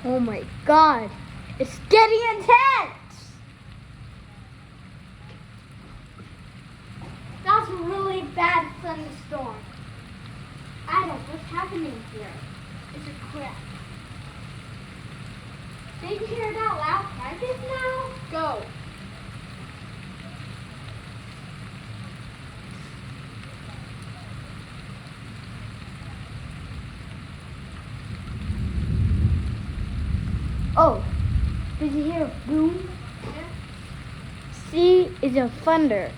Oh my god, it's getting intense! That's a really bad thunderstorm. Adam, what's happening here? It's a crack. Did you hear that loud practice now? Go. Oh, did you hear a boom? Yeah. See, it's a thunder.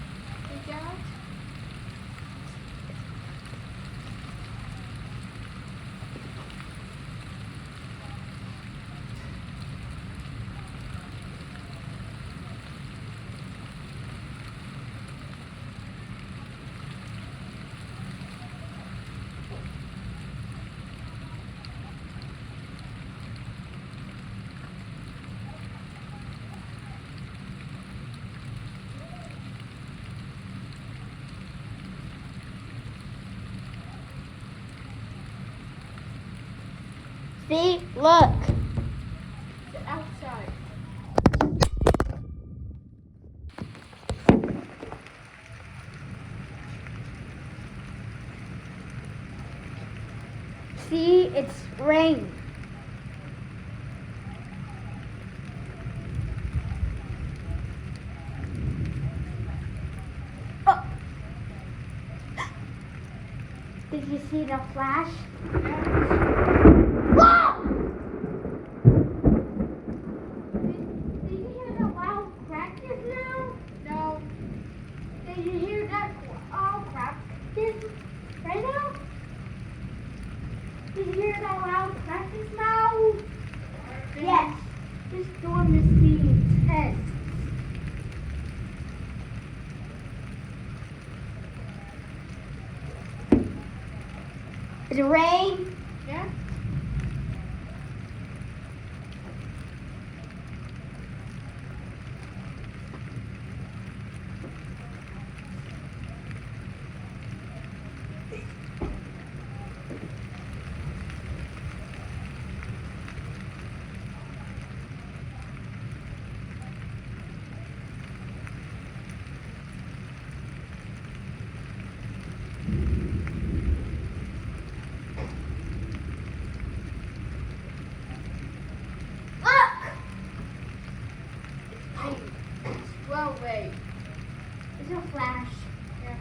See, look. It's outside. See, it's rain. Oh. Did you see the flash? Whoa! Did you hear the loud crack just now? No. Did you hear that crack just right now? Did you hear that loud crack just now? Yes. This storm is being intense. Is it rain? Yeah. Wait. Is it a flash? Yes.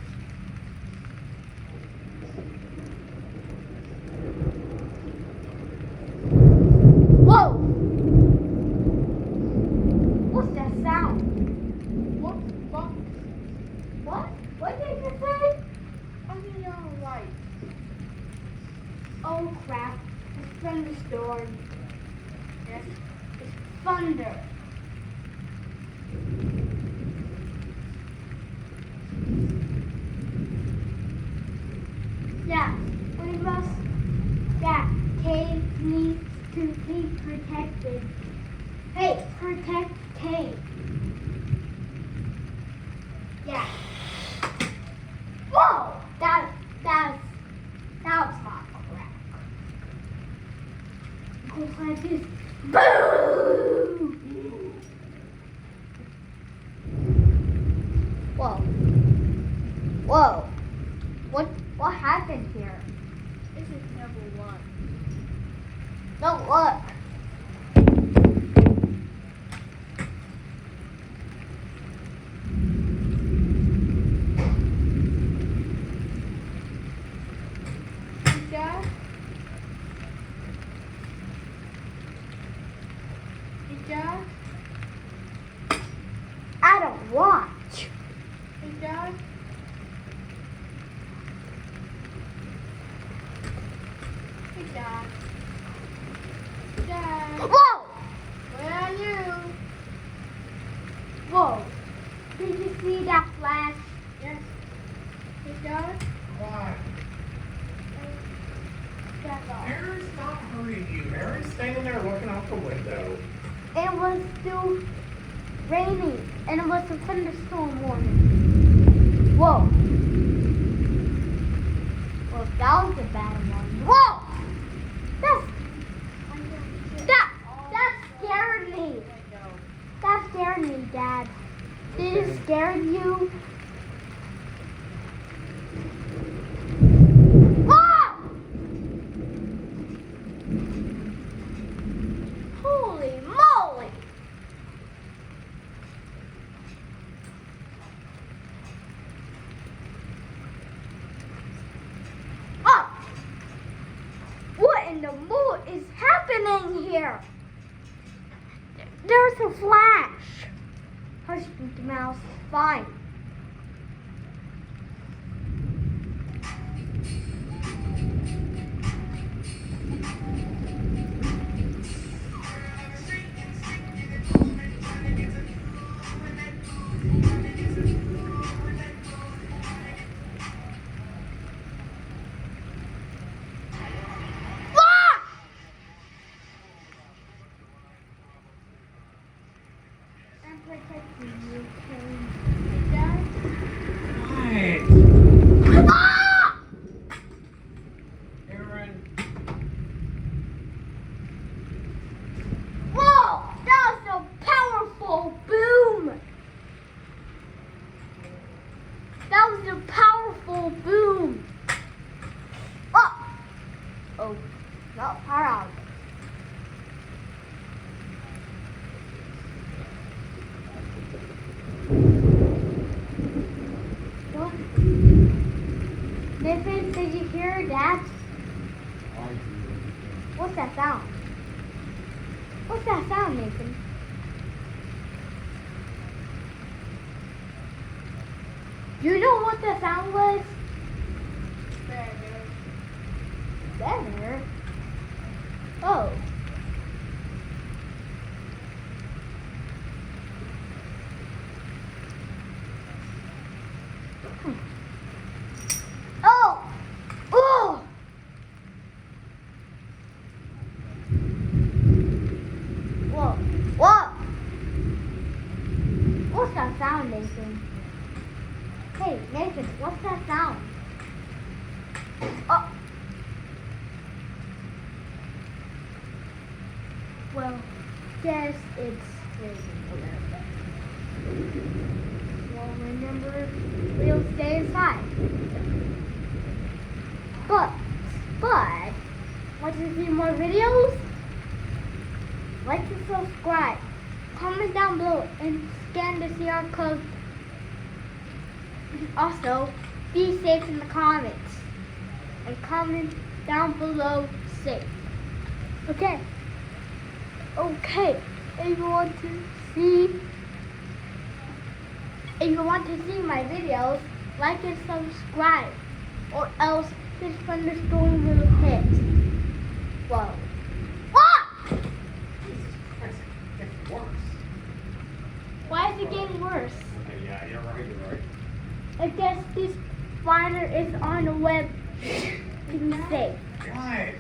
Whoa! What's that sound? What? What? What did you say? Onion light. Oh crap. It's thunderstorm. Yes. It's thunder. Yeah, cave needs to be protected. Hey, protect cave. Yeah. Whoa! That was not correct. Goes like this. Boom! Whoa. Whoa. What happened here? This is number one. No, look. I don't watch. Dad? Hey, Dad. Dad. Whoa! Where are you? Whoa. Did you see that flash? Yes. Hey, Dad? Why? Aaron's not hurrying you. Aaron's standing there looking out the window. It was still raining, and it was a thunderstorm warning. Whoa. Well, that was a bad one. Whoa! That scared you? Ah! Holy moly! Ah! What in the mood is happening here? There's a flash. Hush, Mickey Mouse. Fine. I'm protecting you, What? Ah! Aaron. Whoa! That was a powerful boom! That was a powerful boom! Oh! Oh, not far out. What? Nathan, did you hear that? What's that sound? What's that sound, Nathan? You know what the sound was? Better. Oh. Oh! Oh! Whoa! Whoa! What's that sound, Nathan? Hey, Nathan, what's that sound? Oh! Well, guess it's raining a little bit. Well, remember, we'll stay inside. But, want to see more videos? Like and subscribe. Comment down below and scan the QR code. Also, be safe in the comments. And comment down below safe. Okay. Okay. If you want to see my videos, like and subscribe. Or else this thunderstorm will hit. Whoa. Ah! Jesus Christ, it gets worse. Why is it getting worse? Okay, yeah, you're right. I guess this spider is on the web. Be safe. What?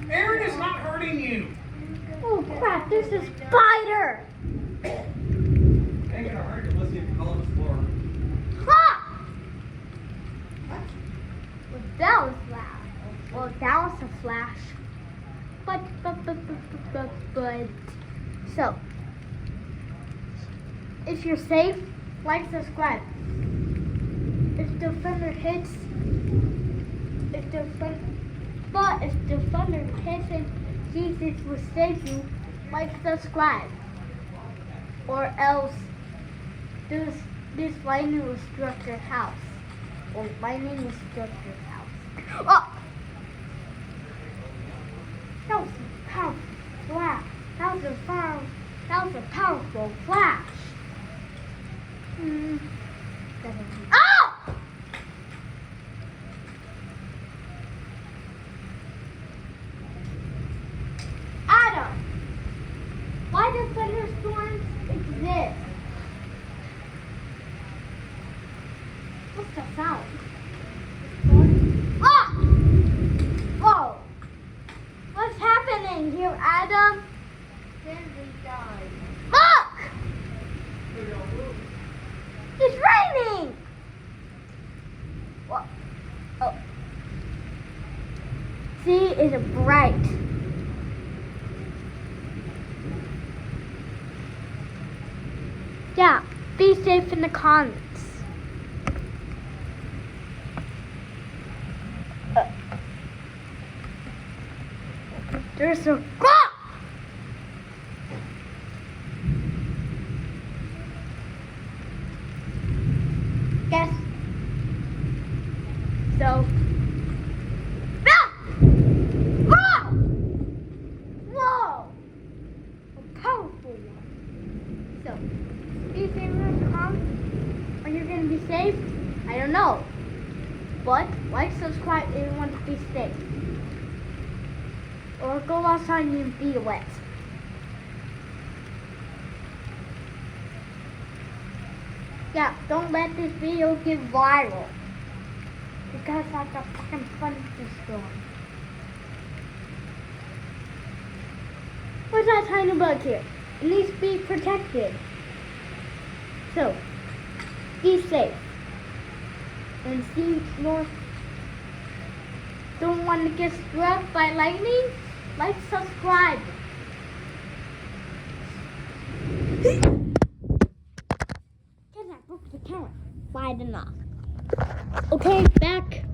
Aaron is not hurting you. Oh crap, there's a spider! Ain't gonna hurt you unless you call the floor. Ha! What? Well, that was loud. Well, that was a flash. But. So, if you're safe, like, subscribe. If the thunder hits, if the thunder hits and Jesus will save you, like, subscribe. Or else, this lightning will struck your house. Or lightning will struck your house. Oh! That was a powerful flash. That was a powerful flash. Oh! Adam, why do thunderstorms exist? What's the sound? Ah! Whoa! What's happening here, Adam? Sandy died. Look! It's raining! What? Oh. See, it's bright. Yeah, be safe in the comments. There's a Yes. So. Whoa! A powerful one. So, be safe in the comments. Are you gonna be safe? I don't know. But like, subscribe if you want to be safe. Or go outside and be wet. Yeah, don't let this video get viral. Because that's a fucking thunderstorm. What's that tiny bug here? It needs to be protected. So, be safe. And see more. Don't want to get struck by lightning? Like, subscribe. Because I broke the camera wide enough. Okay, back.